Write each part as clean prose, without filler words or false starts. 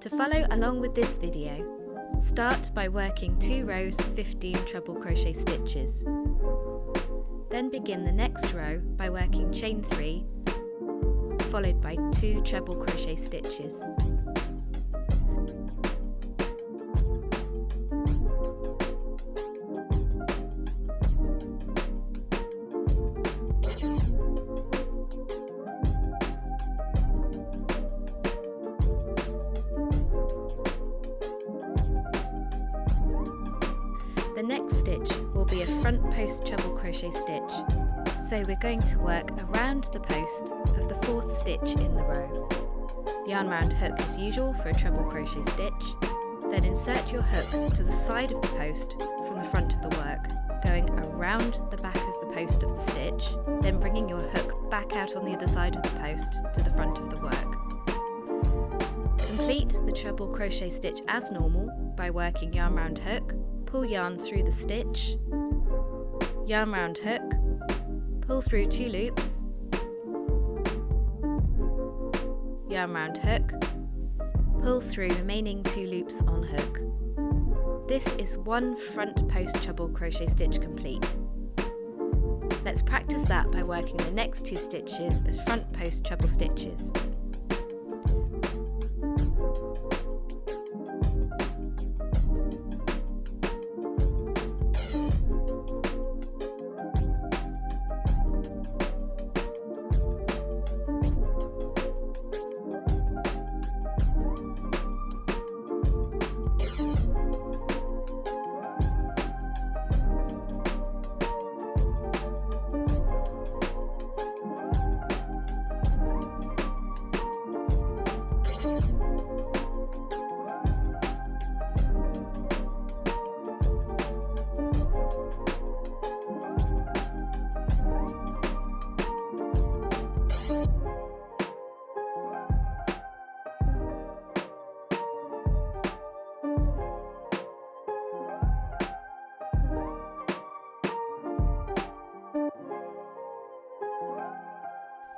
To follow along with this video, start by working 2 rows of 15 treble crochet stitches. Then begin the next row by working chain 3, followed by 2 treble crochet stitches. The next stitch will be a front post treble crochet stitch, so we're going to work around the post of the 4th stitch in the row. Yarn round hook as usual for a treble crochet stitch, then insert your hook to the side of the post from the front of the work, going around the back of the post of the stitch, then bringing your hook back out on the other side of the post to the front of the work. Complete the treble crochet stitch as normal by working yarn round hook, pull yarn through the stitch, yarn round hook, pull through 2 loops, yarn round hook, pull through remaining 2 loops on hook. This is 1 front post treble crochet stitch complete. Let's practice that by working the next 2 stitches as front post treble stitches.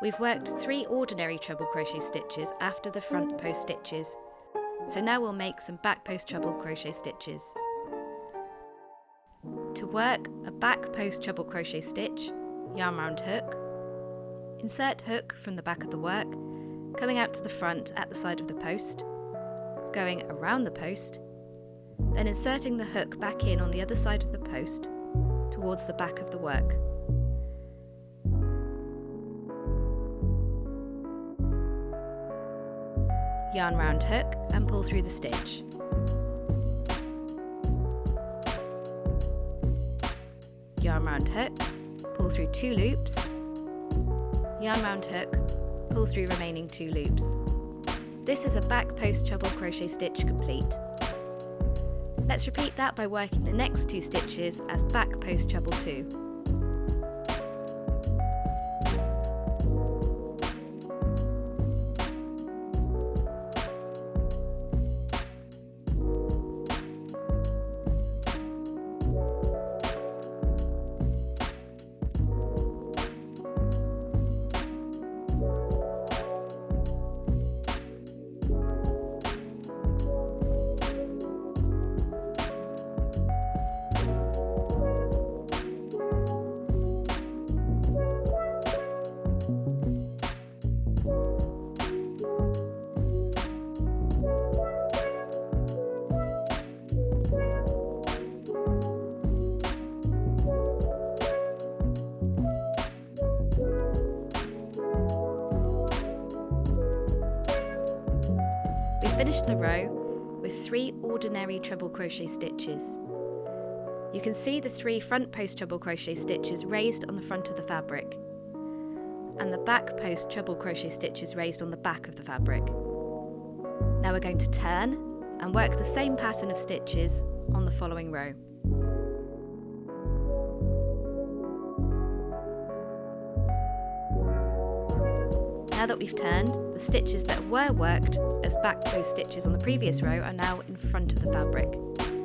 We've worked 3 ordinary treble crochet stitches after the front post stitches, so now we'll make some back post treble crochet stitches. To work a back post treble crochet stitch, yarn round hook, insert hook from the back of the work, coming out to the front at the side of the post, going around the post, then inserting the hook back in on the other side of the post towards the back of the work. Yarn round hook and pull through the stitch. Yarn round hook, pull through 2 loops, yarn round hook, pull through remaining 2 loops. This is a back post treble crochet stitch complete. Let's repeat that by working the next 2 stitches as back post treble 2. Finish the row with 3 ordinary treble crochet stitches. You can see the 3 front post treble crochet stitches raised on the front of the fabric, and the back post treble crochet stitches raised on the back of the fabric. Now we're going to turn and work the same pattern of stitches on the following row. Now that we've turned, the stitches that were worked as back post stitches on the previous row are now in front of the fabric,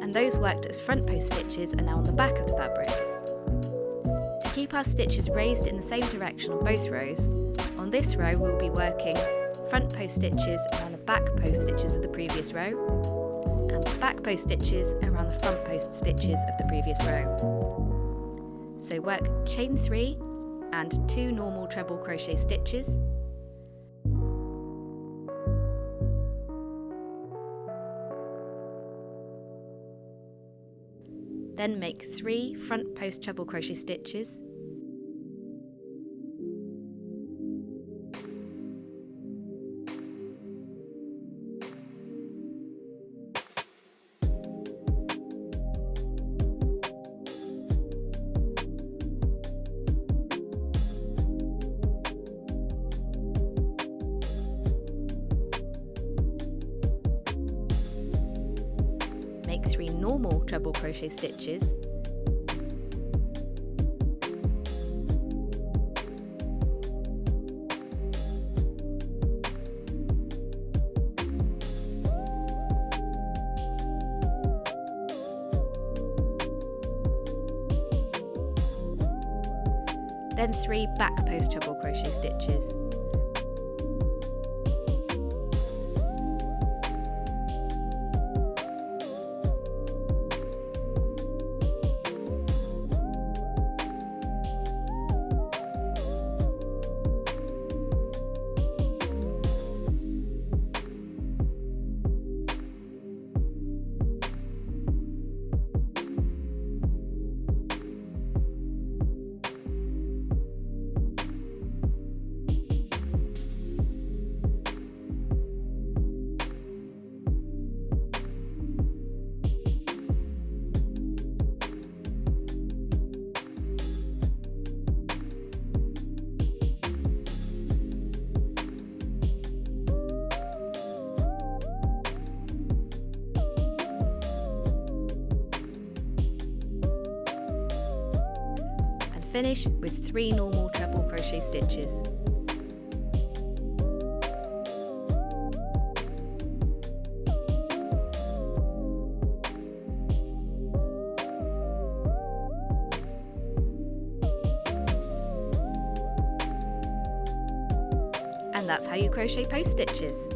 and those worked as front post stitches are now on the back of the fabric. To keep our stitches raised in the same direction on both rows, on this row we'll be working front post stitches around the back post stitches of the previous row, and back post stitches around the front post stitches of the previous row. So work chain 3 and 2 normal treble crochet stitches, then make 3 front post treble crochet stitches, make 3 normal treble crochet stitches, then 3 back post treble crochet stitches. Finish with 3 normal treble crochet stitches. And that's how you crochet post stitches.